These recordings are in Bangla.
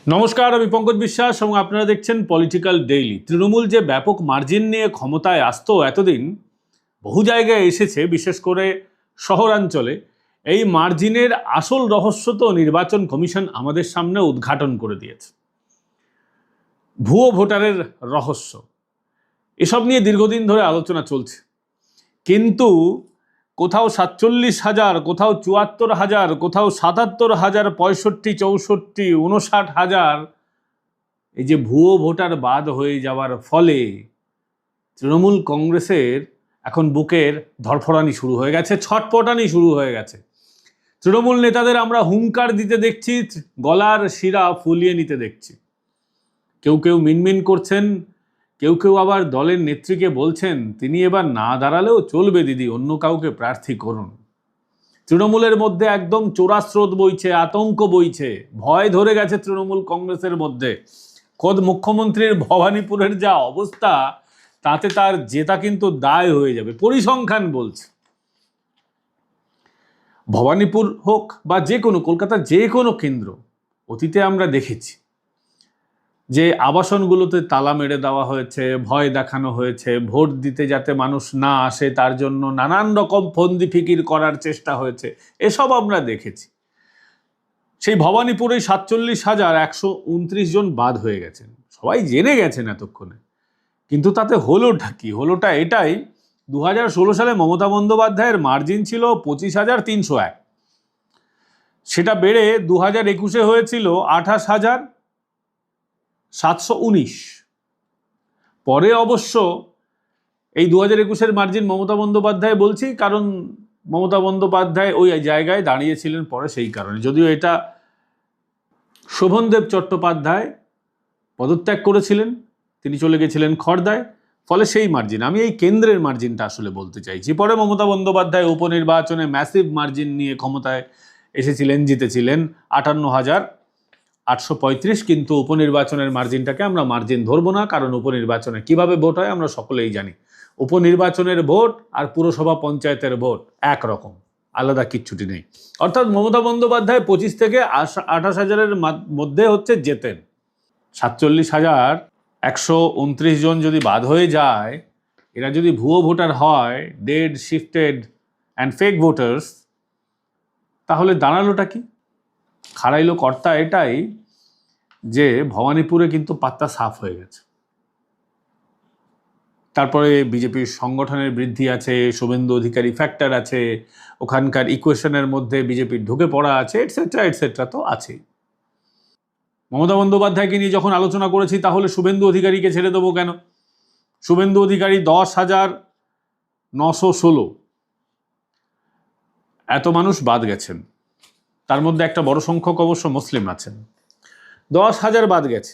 নমস্কার, আমি পঙ্কজ বিশ্বাস এবং আপনারা দেখছেন পলিটিক্যাল ডেইলি। তৃণমূল যে ব্যাপক মার্জিন নিয়ে ক্ষমতায় আসতো এতদিন, বহু জায়গায় এসেছে, বিশেষ করে শহরাঞ্চলে। এই মার্জিনের আসল রহস্য তো নির্বাচন কমিশন আমাদের সামনে উদ্ঘাটন করে দিয়েছে। ভুয়ো ভোটারের রহস্য, এসব নিয়ে দীর্ঘদিন ধরে আলোচনা চলছে, কিন্তু কোথাও 47,000, কোথাও 74,000, কোথাও 77,000, 65, 64, 59,000 এই যে ভুয়ো ভোটার বাদ হয়ে যাওয়ার ফলে তৃণমূল কংগ্রেসের এখন বুকের ধড়ফড়ানি শুরু হয়ে গেছে, ছটপটানি শুরু হয়ে গেছে। তৃণমূল নেতাদের আমরা হুঙ্কার দিতে দেখছি, গলার শিরা ফুলিয়ে নিতে দেখছি। কেউ কেউ মিনমিন করছেন, কেউ কেউ আবার দলের নেত্রীকে বলছেন তিনি এবার না দাঁড়ালেও চলবে দিদি, অন্য কাউকে প্রার্থী করুন। তৃণমূলের মধ্যে একদম চোরাস্রোত বইছে, আতঙ্ক বইছে, ভয় ধরে গেছে তৃণমূল কংগ্রেসের মধ্যে। খোদ মুখ্যমন্ত্রীর ভবানীপুরের যা অবস্থা, তাতে তার জেতা কিন্তু দায় হয়ে যাবে, পরিসংখ্যান বলছে। ভবানীপুর হোক বা যে কোনো কলকাতার যে কোনো কেন্দ্র, অতীতে আমরা দেখেছি যে আবাসনগুলোতে তালা মেরে দেওয়া হয়েছে, ভয় দেখানো হয়েছে, ভোট দিতে যাতে মানুষ না আসে তার জন্য নানান রকম ফন্দি ফিকির করার চেষ্টা হয়েছে, এসব আমরা দেখেছি। সেই ভবানীপুরে 47,129 জন বাদ হয়ে গেছেন, সবাই জেনে গেছেন এতক্ষণে। কিন্তু তাতে হলোটা কি? হলোটা এটাই, 2016 সালে মমতা বন্দ্যোপাধ্যায়ের মার্জিন ছিল 25,301, সেটা বেড়ে 2021 হয়েছিল 28,719। পরে অবশ্য এই 2021 মার্জিন মমতা বন্দ্যোপাধ্যায় বলছি কারণ মমতা বন্দ্যোপাধ্যায় ওই জায়গায় দাঁড়িয়েছিলেন পরে, সেই কারণে। যদিও এটা শোভনদেব চট্টোপাধ্যায় পদত্যাগ করেছিলেন, তিনি চলে গেছিলেন খড়দায়, ফলে সেই মার্জিন, আমি এই কেন্দ্রের মার্জিনটা আসলে বলতে চাইছি। পরে মমতা বন্দ্যোপাধ্যায় উপনির্বাচনে ম্যাসিভ মার্জিন নিয়ে ক্ষমতায় এসেছিলেন, জিতেছিলেন 58,835, কিন্তু উপনির্বাচনের মার্জিনটাকে আমরা মার্জিন ধরবো না, কারণ উপনির্বাচনে কিভাবে ভোট হয় আমরা সকলেই জানি। উপনির্বাচনের ভোট আর পুরসভা পঞ্চায়েতের ভোট একরকম, আলাদা কিচ্ছুটি নেই। অর্থাৎ মমতা বন্দ্যোপাধ্যায় 25 থেকে 28,000-এর মধ্যে হচ্ছে জেতেন। 47,129 জন যদি বাদ হয়ে যায়, এরা যদি ভুয়ো ভোটার হয়, dead, shifted and fake voters, তাহলে দাঁড়ালোটা কি? খাড়াইলো কর্তা এটাই যে ভবানীপুরে কিন্তু পাত্তা সাফ হয়ে গেছে। তারপরে বিজেপির সংগঠনের বৃদ্ধি আছে, শুভেন্দু অধিকারী ফ্যাক্টর আছে, ওখানকার ইকুয়েশনের মধ্যে বিজেপির ঢুকে পড়া আছে, এটসেট্রা এটসেট্রা তো আছেই। মমতা বন্দ্যোপাধ্যায়কে নিয়ে যখন আলোচনা করেছি, তাহলে শুভেন্দু অধিকারীকে ছেড়ে দেবো কেন? শুভেন্দু অধিকারী 10,916, এত মানুষ বাদ গেছেন। তার মধ্যে একটা বড় সংখ্যক অবশ্য মুসলিম আছেন। 10,000 বাদ গেছে।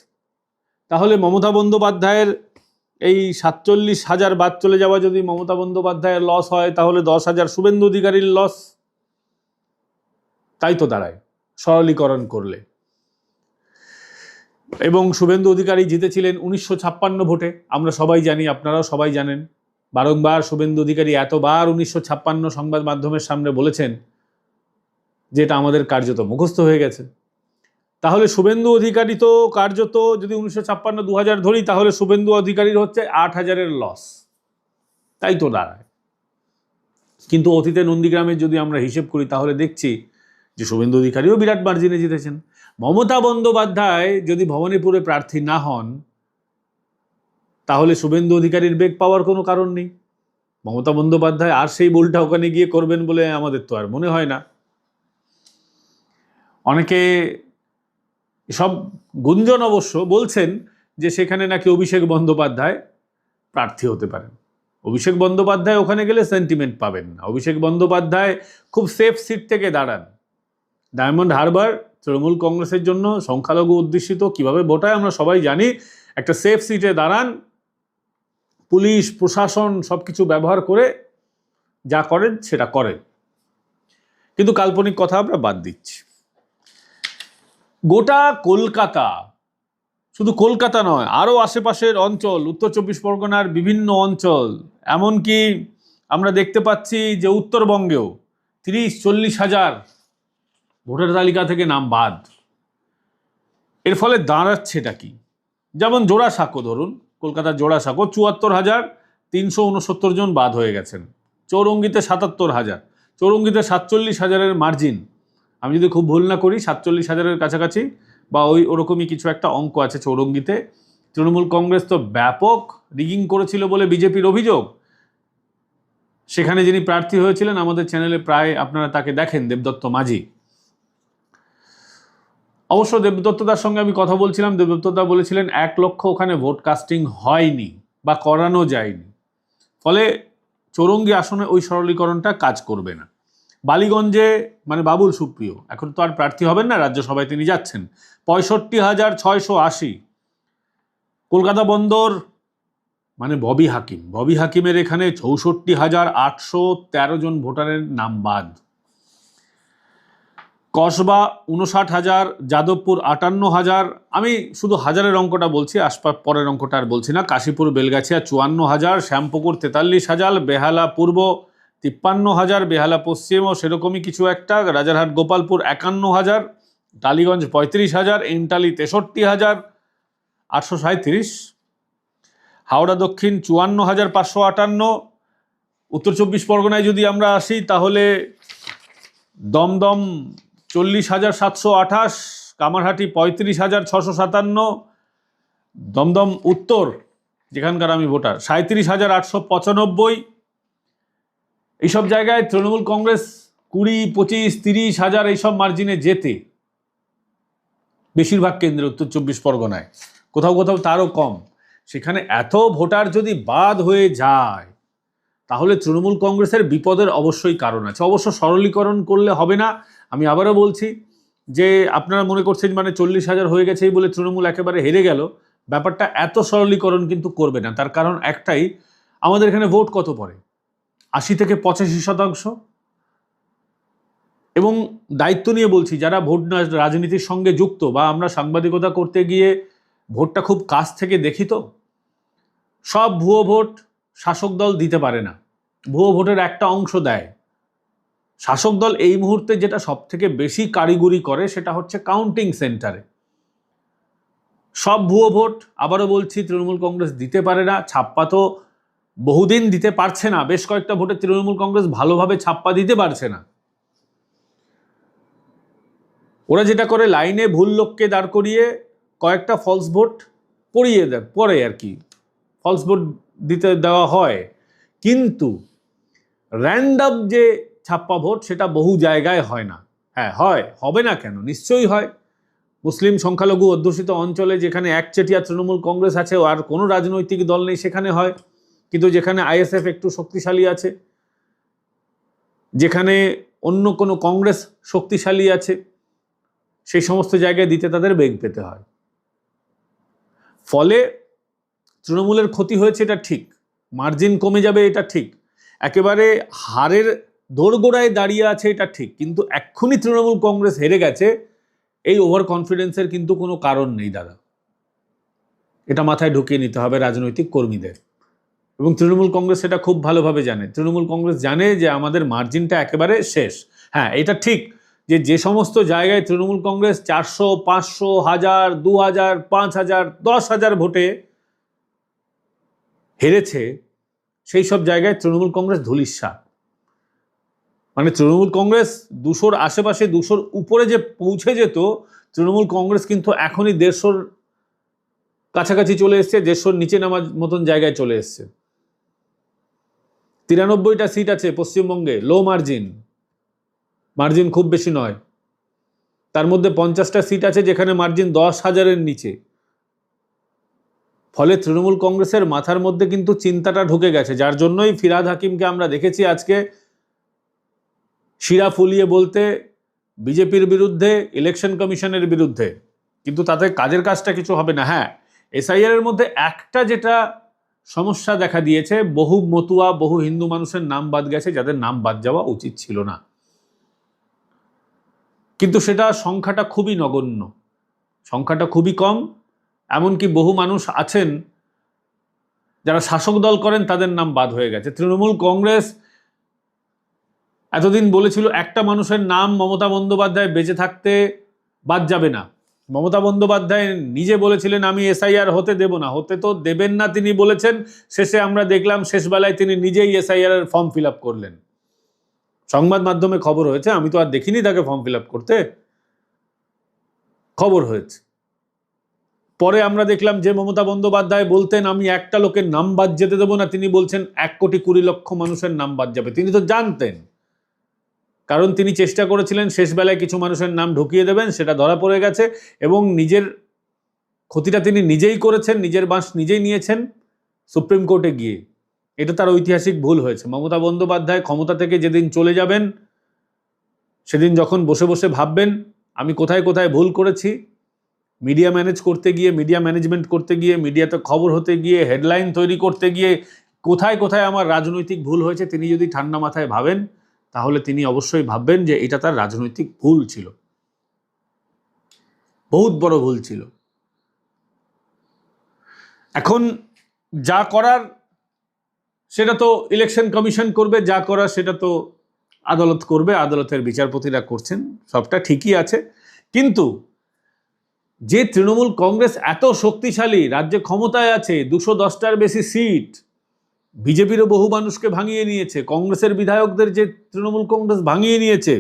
তাহলে মমতা বন্দ্যোপাধ্যায়ের এই 47,000 বাদ চলে যাওয়া যদি মমতা বন্দ্যোপাধ্যায়ের লস হয়, তাহলে 10,000 শুভেন্দু অধিকারীর লস, তাই তো দাঁড়ায় সরলীকরণ করলে। এবং শুভেন্দু অধিকারী জিতেছিলেন 1956 ভোটে, আমরা সবাই জানি, আপনারাও সবাই জানেন। বারংবার শুভেন্দু অধিকারী এতবার 1956 সংবাদ মাধ্যমের সামনে বলেছেন যে এটা আমাদের কার্যত মুখস্থ হয়ে গেছে। তাহলে শুভেন্দু অধিকারী তো কার্যত, যদি 1956 2000 ধরি, তাহলে শুভেন্দু অধিকারীর হচ্ছে 8,000-এর লস, তাই তো দাঁড়ায়। কিন্তু অতীতে নন্দীগ্রামের যদি আমরা হিসেব করি, তাহলে দেখছি যে শুভেন্দু অধিকারীও বিরাট মার্জিনে জিতেছেন। মমতা বন্দ্যোপাধ্যায় যদি ভবানীপুরে প্রার্থী না হন, তাহলে শুভেন্দু অধিকারীর বেগ পাওয়ার কোনো কারণ নেই। মমতা বন্দ্যোপাধ্যায় আর সেই বলটা ওখানে গিয়ে করবেন বলে আমাদের তো আর মনে হয় না। অনেকে সব গুঞ্জন অবশ্য বলছেন যে সেখানে নাকি অভিষেক বন্দ্যোপাধ্যায় প্রার্থী হতে পারেন। অভিষেক বন্দ্যোপাধ্যায় ওখানে গেলে সেন্টিমেন্ট পাবেন না। অভিষেক বন্দ্যোপাধ্যায় খুব সেফ সিট থেকে দাঁড়ান। ডায়মন্ড হারবার তৃণমূল কংগ্রেসের জন্য সংখ্যালঘু অধ্যুষিত, কিভাবে ভোট হয় আমরা সবাই জানি। একটা সেফ সিটে দাঁড়ান, পুলিশ প্রশাসন সবকিছু ব্যবহার করে যা করেন সেটা করেন। কিন্তু কাল্পনিক কথা আমরা বাদ দিচ্ছি। গোটা কলকাতা, শুধু কলকাতা নয়, আরও আশেপাশের অঞ্চল, উত্তর 24 পরগনার বিভিন্ন অঞ্চল, এমনকি আমরা দেখতে পাচ্ছি যে উত্তরবঙ্গেও 30-40 হাজার ভোটার তালিকা থেকে নাম বাদ। এর ফলে দাঁড়াচ্ছেটা কি? যেমন জোড়াসাঁকো ধরুন, কলকাতার জোড়াসাঁকো ৭৪,৩৬৯ জন বাদ হয়ে গেছেন। চৌরঙ্গিতে ৭৭,০০০, চৌরঙ্গিতে ৪৭,০০০-এর মার্জিন, আমি যদি খুব ভুল না করি ৪৭,০০০-এর কাছাকাছি বা ওরকমই কিছু একটা অঙ্ক আছে চৌরঙ্গিতে। তৃণমূল কংগ্রেস তো ব্যাপক রিগিং করেছিল বলে বিজেপির অভিযোগ। সেখানে যিনি প্রার্থী হয়েছিলেন, আমাদের চ্যানেলে প্রায় আপনারা তাকে দেখেন, দেবদত্ত মাঝি। অবশ্য দেবদত্তদার সঙ্গে আমি কথা বলছিলাম, দেবদত্তদা বলেছিলেন ১ লক্ষ ওখানে ভোট কাস্টিং হয়নি বা করানো যায়নি, ফলে চৌরঙ্গি আসনে ওই সরলীকরণটা কাজ করবে না। বালিগঞ্জে মানে বাবুল সুপ্রিয় এখন তো আর প্রার্থী হবেন না, রাজ্যসভায় তিনি যাচ্ছেন, ৬৫,৬৮০। কলকাতা বন্দর মানে ববি হাকিমের এখানে ৬৪,৮১৩ জন ভোটারের নাম বাদ। কসবা ৫৯,০০০, যাদবপুর ৫৮,০০০, আমি শুধু হাজারের অঙ্কটা বলছি, পরের অঙ্কটা আর বলছি না। কাশীপুর বেলগাছিয়া ৫৪,০০০, শ্যামপুকুর ৪৩,০০০, বেহালা পূর্ব ৫৩,০০০, বেহালা পশ্চিমও সেরকমই কিছু একটা, রাজারহাট গোপালপুর ৫১,০০০, টালিগঞ্জ ৩৫,০০০, এন্টালি ৬৩,৮৩৭, হাওড়া দক্ষিণ ৫৪,৫৫৮। উত্তর ২৪ পরগনায় যদি আমরা আসি তাহলে দমদম ৪০,৭২৮, কামারহাটি ৩৫,৬৫৭, দমদম উত্তর যেখানকার আমি ভোটার ৩৭,৮৯৫। এইসব জায়গায় তৃণমূল কংগ্রেস ২০, ২৫, ৩০,০০০ এইসব মার্জিনে যেতে, বেশিরভাগ কেন্দ্রে উত্তর ২৪ পরগনায়, কোথাও কোথাও তারও কম। সেখানে এত ভোটার যদি বাদ হয়ে যায় তাহলে তৃণমূল কংগ্রেসের বিপদের অবশ্যই কারণ আছে। অবশ্য সরলীকরণ করলে হবে না। আমি আবারও বলছি যে আপনারা মনে করছেন মানে ৪০,০০০ হয়ে গেছেই বলে তৃণমূল একেবারে হেরে গেল, ব্যাপারটা এত সরলীকরণ কিন্তু করবে না। তার কারণ একটাই, আমাদের এখানে ভোট কত পড়ে, ৮০ থেকে ৮৫%। এবং দায়িত্ব নিয়ে বলছি, যারা ভোট রাজনীতির সঙ্গে যুক্ত বা আমরা সাংবাদিকতা করতে গিয়ে ভোটটা খুব কাছ থেকে দেখি, তো সব ভুয়ো ভোট শাসক দল দিতে পারে না, ভুয়ো ভোটের একটা অংশ দেয়। শাসক দল এই মুহূর্তে যেটা সব থেকে বেশি কারিগরি করে সেটা হচ্ছে কাউন্টিং সেন্টারে। সব ভুয়ো ভোট, আবারও বলছি, তৃণমূল কংগ্রেস দিতে পারে না। ছাপ্পা তো বহুদিন দিতে পারছে না, বেশ কয়েকটা ভোটে তৃণমূল কংগ্রেস ভালোভাবে ছাপ্পা দিতে পারছে না। ওরা যেটা করে, লাইনে ভুল লোককে দাঁড় করিয়ে কয়েকটা ফলস ভোট পরে আর কি ফলস ভোট দিতে দেওয়া হয়, কিন্তু র্যান্ডম যে ছাপ্পা ভোট সেটা বহু জায়গায় হয় না। হ্যাঁ হয়, হবে না কেন, নিশ্চয়ই হয়। মুসলিম সংখ্যালঘু অধ্যুষিত অঞ্চলে যেখানে একচেটিয়া তৃণমূল কংগ্রেস আছে আর কোনো রাজনৈতিক দল নেই সেখানে হয়, কিন্তু যেখানে আইএসএফ একটু শক্তিশালী আছে, যেখানে অন্য কোনো কংগ্রেস শক্তিশালী আছে, সেই সমস্ত জায়গায় দিতে তাদের বেগ পেতে হয়। ফলে তৃণমূলের ক্ষতি হয়েছে, এটা ঠিক, মার্জিন কমে যাবে এটা ঠিক, একেবারে হারের দোরগোড়ায় দাঁড়িয়ে আছে এটা ঠিক, কিন্তু এক্ষুনি তৃণমূল কংগ্রেস হেরে গেছে এই ওভার কনফিডেন্সের কিন্তু কোনো কারণ নেই দাদা। এটা মাথায় ঢুকিয়ে নিতে হবে রাজনৈতিক কর্মীদের, এবং তৃণমূল কংগ্রেস সেটা খুব ভালোভাবে জানে। তৃণমূল কংগ্রেস জানে যে আমাদের মার্জিনটা একেবারে শেষ। হ্যাঁ, এটা ঠিক যে সমস্ত জায়গায় তৃণমূল কংগ্রেস ৪০০, ৫০০, ১০০০, ২০০০, ৫০০০, ১০,০০০ ভোটে হেরেছে, সেই সব জায়গায় তৃণমূল কংগ্রেস ধূলিস্যাৎ। মানে তৃণমূল কংগ্রেস ২০০-র আশেপাশে, ২০০-র উপরে যে পৌঁছে যেত, তৃণমূল কংগ্রেস কিন্তু এখনই ১৫০-র কাছাকাছি চলে এসছে, ১৫০-র নিচে নামার মতন জায়গায় চলে এসছে। ৯৩টা সিট আছে পশ্চিমবঙ্গে, লো মার্জিন খুব বেশি নয়। তার মধ্যে ৫০টা সিট আছে যেখানে মার্জিন ১০,০০০-এর নিচে। ফলে তৃণমূল কংগ্রেসের মাথার মধ্যে কিন্তু চিন্তাটা ঢুকে গেছে, যার জন্যই ফিরহাদ হাকিমকে আমরা দেখেছি আজকে শিরা ফুলিয়ে বলতে বিজেপির বিরুদ্ধে, ইলেকশন কমিশনের বিরুদ্ধে, কিন্তু তাতে কাজের কাজটা কিছু হবে না। হ্যাঁ, এসআইআর এর মধ্যে একটা যেটা সমস্যা দেখা দিয়েছে, বহু মতুয়া, বহু হিন্দু মানুষের নাম বাদ গেছে যাদের নাম বাদ যাওয়া উচিত ছিল না, কিন্তু সেটা সংখ্যাটা খুবই নগণ্য, সংখ্যাটা খুবই কম। এমনকি বহু মানুষ আছেন যারা শাসক দল করেন, তাদের নাম বাদ হয়ে গেছে। তৃণমূল কংগ্রেস এতদিন বলেছিল একটা মানুষের নাম মমতা বন্দ্যোপাধ্যায় বেঁচে থাকতে বাদ যাবে না, মমতা বন্দ্যোপাধ্যায় নিজে বলেছিলেন আমি এসআইআর হতে দেব না, হতে তো দেবেন না তিনি বলেছেন, শেষে আমরা দেখলাম শেষবেলায় তিনি নিজেই এসআইআর এর ফর্ম ফিল আপ করলেন। সংবাদ মাধ্যমে খবর হয়েছে, আমি তো আর দেখিনি তাকে ফর্ম ফিল আপ করতে, খবর হয়েছে। পরে আমরা দেখলাম যে মমতা বন্দ্যোপাধ্যায় বলতেন আমি একটা লোকের নাম বাদ যেতে দেবো না, তিনি বলছেন 1,20,00,000 মানুষের নাম বাদ যাবে। তিনি তো জানতেন, কারণ তিনি চেষ্টা করেছিলেন শেষবেলায় কিছু মানুষের নাম ঢুকিয়ে দেবেন, সেটা ধরা পড়ে গেছে এবং নিজের ক্ষতিটা তিনি নিজেই করেছেন, নিজের বাঁশ নিজেই নিয়েছেন সুপ্রিম কোর্টে গিয়ে। এটা তার ঐতিহাসিক ভুল হয়েছে। মমতা বন্দ্যোপাধ্যায় ক্ষমতা থেকে যেদিন চলে যাবেন, সেদিন যখন বসে বসে ভাববেন আমি কোথায় কোথায় ভুল করেছি, মিডিয়া ম্যানেজ করতে গিয়ে, মিডিয়া ম্যানেজমেন্ট করতে গিয়ে, মিডিয়াতে খবর হতে গিয়ে, হেডলাইন তৈরি করতে গিয়ে কোথায় কোথায় আমার রাজনৈতিক ভুল হয়েছে, তিনি যদি ঠান্ডা মাথায় ভাবেন তাহলে তিনি অবশ্যই ভাববেন যে এটা তার রাজনৈতিক ভুল ছিল, বহুত বড় ভুল ছিল। এখন যা করার সেটা তো ইলেকশন কমিশন করবে, যা করার সেটা তো আদালত করবে, আদালতের বিচারপতিরা করছেন, সবটা ঠিকই আছে। কিন্তু যে তৃণমূল কংগ্রেস এত শক্তিশালী, রাজ্যে ক্ষমতায় আছে, 210টার বেশি সিট, বিজেপিরও বহু মানুষকে ভাঙিয়ে নিয়েছে, কংগ্রেসের বিধায়কদের যে তৃণমূল কংগ্রেস ভাঙিয়ে নিয়েছে,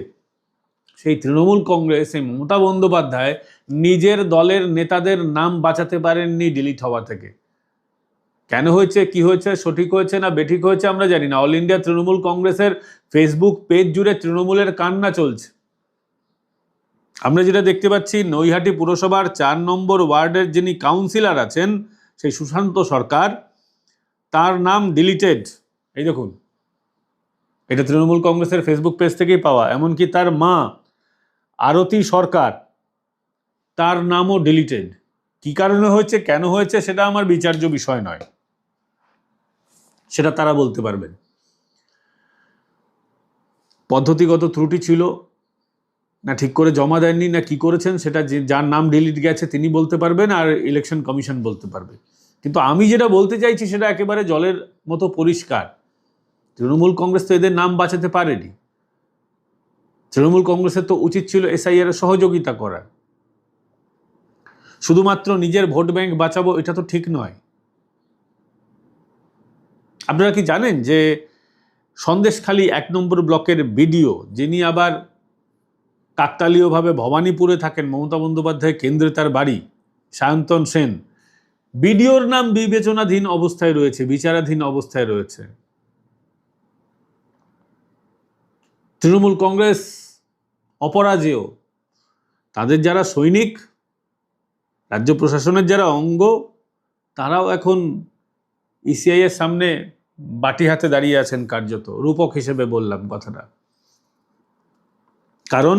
সেই তৃণমূল কংগ্রেস, এই মমতা বন্দ্যোপাধ্যায় নিজের দলের নেতাদের নাম বাঁচাতে পারেননি ডিলিট হওয়া থেকে। কেন হয়েছে, কি হয়েছে, সঠিক হয়েছে না বেঠিক হয়েছে আমরা জানি না। অল ইন্ডিয়া তৃণমূল কংগ্রেসের ফেসবুক পেজ জুড়ে তৃণমূলের কান্না চলছে। আমরা যেটা দেখতে পাচ্ছি, নৈহাটি পুরসভার 4 নম্বর ওয়ার্ডের যিনি কাউন্সিলর আছেন, সেই সুশান্ত সরকার, তার নাম ডিলিটেড। এই দেখুন, এটা তৃণমূল কংগ্রেসের ফেসবুক পেজ থেকেই পাওয়া। এমনকি তার মা আরতি সরকার, তার নামও ডিলিটেড। কি কারণে হয়েছে, কেন হয়েছে, সেটা আমার বিচার্য বিষয় নয়, সেটা তারা বলতে পারবেন। পদ্ধতিগত ত্রুটি ছিল, না ঠিক করে জমা দেননি, না কি করেছেন, সেটা যার নাম ডিলিট গেছে তিনি বলতে পারবেন, আর ইলেকশন কমিশন বলতে পারবে। কিন্তু আমি যেটা বলতে চাইছি সেটা একেবারে জলের মতো পরিষ্কার। তৃণমূল কংগ্রেস তো এদের নাম বাঁচাতে পারেনি। তৃণমূল কংগ্রেসের তো উচিত ছিল এসআইআর এর সহযোগিতা করা। শুধুমাত্র নিজের ভোট ব্যাংক বাঁচাবো, এটা তো ঠিক নয়। আপনারা কি জানেন যে সন্দেশখালী 1 নম্বর ব্লকের বিডিও, যিনি আবার কাকতালীয়ভাবে ভবানীপুরে থাকেন, মমতা বন্দ্যোপাধ্যায় কেন্দ্রে তার বাড়ি, সায়ন্তন সেন, বিডিওর নাম বিবেচনাধীন অবস্থায় রয়েছে, বিচারাধীন অবস্থায় রয়েছে। তৃণমূল কংগ্রেস অপরাজেয়, তাদের যারা সৈনিক, রাজ্য প্রশাসনের যারা অঙ্গ, তারাও এখন ইসিআই এর সামনে বাটি হাতে দাঁড়িয়ে আছেন, কার্যত রূপক হিসেবে বললাম কথাটা। কারণ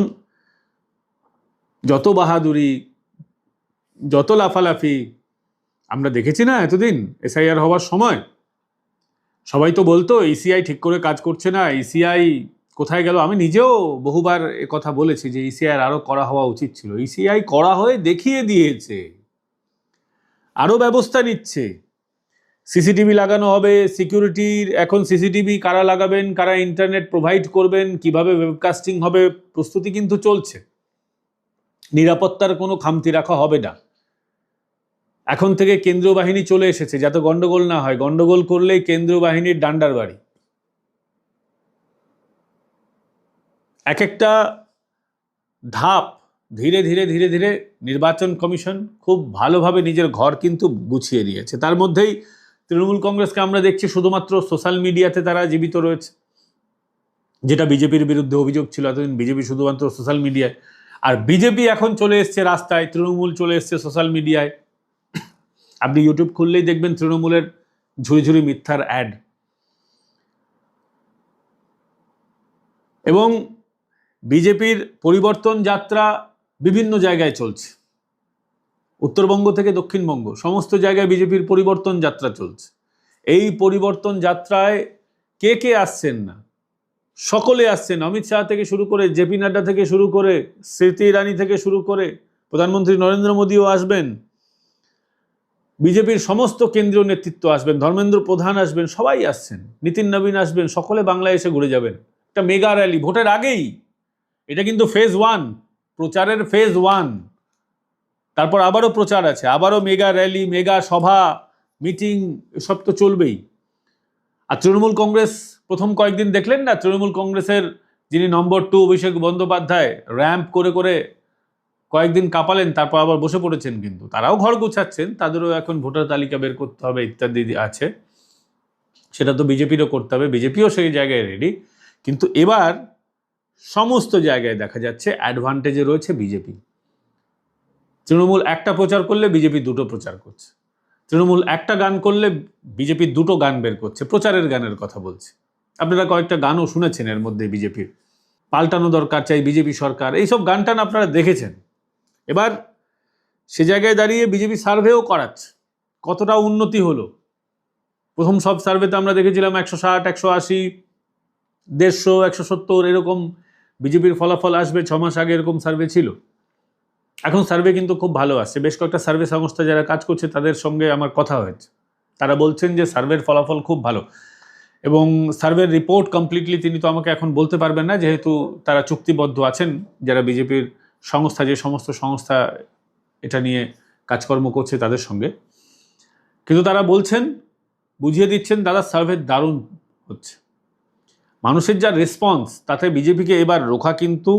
যত বাহাদুরি, যত লাফালাফি আমরা দেখেছি না এতদিন এসআইআর হওয়ার সময়, সবাই তো বলতো ইসিআই ঠিক করে কাজ করছে না, ইসিআই কোথায় গেল। আমি নিজেও বহুবার কথা বলেছি যে ইসিআই আরো করা হওয়া উচিত ছিল। ইসিআই করা হয়ে দেখিয়ে দিয়েছে, আরো ব্যবস্থা নিচ্ছে। সিসিটিভি লাগানো হবে, সিকিউরিটির, এখন সিসিটিভি কারা লাগাবেন, কারা ইন্টারনেট প্রোভাইড করবেন, কিভাবে ওয়েবকাস্টিং হবে, প্রস্তুতি কিন্তু চলছে। নিরাপত্তার কোনো খামতি রাখা হবে না। এখন থেকে কেন্দ্রীয় বাহিনী চলে এসেছে, যাতে গন্ডগোল না হয়। গন্ডগোল করলেই কেন্দ্রীয় বাহিনীর ডান্ডার বাড়ি। এক একটা ধাপ ধীরে ধীরে ধীরে ধীরে নির্বাচন কমিশন খুব ভালোভাবে নিজের ঘর কিন্তু গুছিয়ে নিয়েছে। তার মধ্যেই তৃণমূল কংগ্রেসকে আমরা দেখছি শুধুমাত্র সোশ্যাল মিডিয়াতে তারা জীবিত রয়েছে, যেটা বিজেপির বিরুদ্ধে অভিযোগ ছিল এতদিন, বিজেপি শুধুমাত্র সোশ্যাল মিডিয়ায়। আর বিজেপি এখন চলে এসছে রাস্তায়, তৃণমূল চলে এসছে সোশ্যাল মিডিয়ায়। আপনি ইউটিউব খুললেই দেখবেন তৃণমূলের ঝুড়ি ঝুড়ি মিথ্যার অ্যাড। এবং বিজেপির পরিবর্তন যাত্রা বিভিন্ন জায়গায় চলছে, উত্তরবঙ্গ থেকে দক্ষিণবঙ্গ সমস্ত জায়গায় বিজেপির পরিবর্তন যাত্রা চলছে। এই পরিবর্তন যাত্রায় কে কে আসছেন না, সকলে আসছেন। অমিত শাহ থেকে শুরু করে, জেপি নাড্ডা থেকে শুরু করে, স্মৃতি ইরানি থেকে শুরু করে, প্রধানমন্ত্রী নরেন্দ্র মোদীও আসবেন, বিজেপির সমস্ত কেন্দ্রীয় নেতৃত্ব আসবেন, ধর্মেন্দ্র প্রধান আসবেন, সবাই আসছেন, নীতিন নবীন আসবেন, সকলে বাংলায় এসে ঘুরে যাবেন। একটা মেগা র্যালি ভোটের আগেই। এটা কিন্তু ফেজ 1, প্রচারের ফেজ 1। তারপর আবারও প্রচার আছে, আবারও মেগা র্যালি, মেগা সভা, মিটিং, এসব তো চলবেই। আর তৃণমূল কংগ্রেস প্রথম কয়েকদিন দেখলেন না, তৃণমূল কংগ্রেসের যিনি নম্বর 2 অভিষেক বন্দ্যোপাধ্যায় র্যাম্প করে করে কয়েকদিন কাঁপালেন, তারপর আবার বসে পড়েছেন। কিন্তু তারাও ঘর গোছাচ্ছেন, তাদেরও এখন ভোটার তালিকা বের করতে হবে ইত্যাদি আছে, সেটা তো বিজেপিরও করতে হবে, বিজেপিও সেই জায়গায় রেডি। কিন্তু এবার সমস্ত জায়গায় দেখা যাচ্ছে অ্যাডভান্টেজে রয়েছে বিজেপি। তৃণমূল একটা প্রচার করলে বিজেপি দুটো প্রচার করছে, তৃণমূল একটা গান করলে বিজেপি দুটো গান বের করছে, প্রচারের গানের কথা বলছে। আপনারা কয়েকটা গানও শুনেছেন এর মধ্যে বিজেপির, পাল্টানো দরকার, চাই বিজেপি সরকার, এইসব গান টান আপনারা দেখেছেন। এবার সে জায়গায় দাঁড়িয়ে বিজেপি সার্ভেও করাচ্ছে, কতটা উন্নতি হলো। প্রথম সব সার্ভেতে আমরা দেখেছিলাম 160, 180, 150, 170 এরকম বিজেপির ফলাফল আসবে, 6 মাস আগে এরকম সার্ভে ছিল। এখন সার্ভে কিন্তু খুব ভালো আসছে। বেশ কয়েকটা সার্ভে সংস্থা যারা কাজ করছে তাদের সঙ্গে আমার কথা হয়েছে, তারা বলছেন যে সার্ভের ফলাফল খুব ভালো। এবং সার্ভের রিপোর্ট কমপ্লিটলি তিনি তো আমাকে এখন বলতে পারবেন না, যেহেতু তারা চুক্তিবদ্ধ আছেন যারা বিজেপির সংস্থা, যে সমস্ত সংস্থা এটা নিয়ে কাজকর্ম করছে তাদের সঙ্গে। কিন্তু তারা বলছেন, বুঝিয়ে দিচ্ছেন, দাদা সার্ভে দারুণ হচ্ছে। মানুষের যা রেসপন্স, তাতে বিজেপিকে এবার রোখা কিন্তু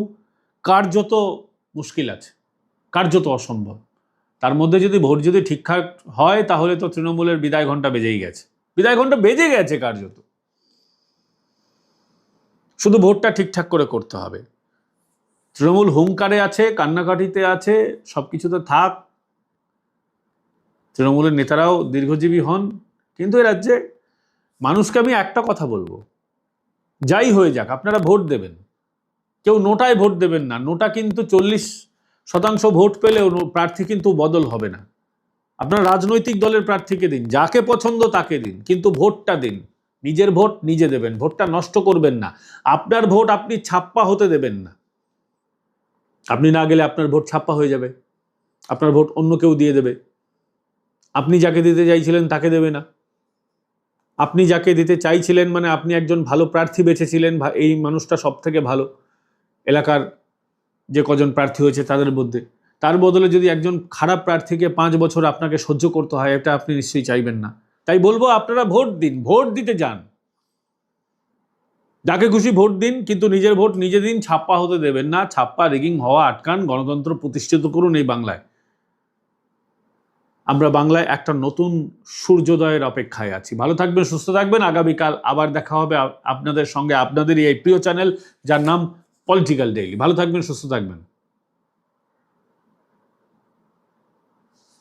কার্যত মুশকিল আছে, কার্যত অসম্ভব। তার মধ্যে যদি ভোট যদি ঠিকঠাক হয় তাহলে তো তৃণমূলের বিদায় ঘণ্টা বেজেই গেছে, বিদায় ঘণ্টা বেজে গেছে কার্যত। শুধু ভোটটা ঠিকঠাক করে করতে হবে। তৃণমূল হুঙ্কারে আছে, কান্নাকাটিতে আছে, সব কিছুতে থাক, তৃণমূলের নেতারাও দীর্ঘজীবী হন। কিন্তু এ রাজ্যে মানুষকে আমি একটা কথা বলবো, যাই হয়ে যাক আপনারা ভোট দেবেন, কেউ নোটায় ভোট দেবেন না। নোটা কিন্তু 40% ভোট পেলেও প্রার্থী কিন্তু বদল হবে না। আপনারা রাজনৈতিক দলের প্রার্থীকে দিন, যাকে পছন্দ তাকে দিন, কিন্তু ভোটটা দিন। নিজের ভোট নিজে দেবেন, ভোটটা নষ্ট করবেন না। আপনার ভোট আপনি ছাপ্পা হতে দেবেন না। আপনি না গেলে আপনার ভোট ছাপ্পা হয়ে যাবে, আপনার ভোট অন্য কেউ দিয়ে দেবে। আপনি যাকে দিতে চাইছিলেন তাকে দেবে না। আপনি যাকে দিতে চাইছিলেন মানে আপনি একজন ভালো প্রার্থী বেছেছিলেন, এই মানুষটা সব থেকে ভালো এলাকার যে কজন প্রার্থী হয়েছে তাদের মধ্যে, তার বদলে যদি একজন খারাপ প্রার্থীকে 5 বছর আপনাকে সহ্য করতে হয়, এটা আপনি নিশ্চয়ই চাইবেন না। তাই বলবো আপনারা ভোট দিন, ভোট দিতে যান, যাকে খুশি ভোট দিন, কিন্তু নিজের ভোট নিজে দিন, ছাপ্পা হতে দেবেন না। ছাপ্পা রিগিং হওয়া আটকান, গণতন্ত্র প্রতিষ্ঠিত করুন এই বাংলায়। আমরা বাংলায় একটা নতুন সূর্যোদয়ের অপেক্ষায় আছি। ভালো থাকবেন, সুস্থ থাকবেন। আগামীকাল আবার দেখা হবে আপনাদের সঙ্গে, আপনাদেরই এই প্রিয় চ্যানেল যার নাম পলিটিক্যাল ডেইলি। ভালো থাকবেন, সুস্থ থাকবেন।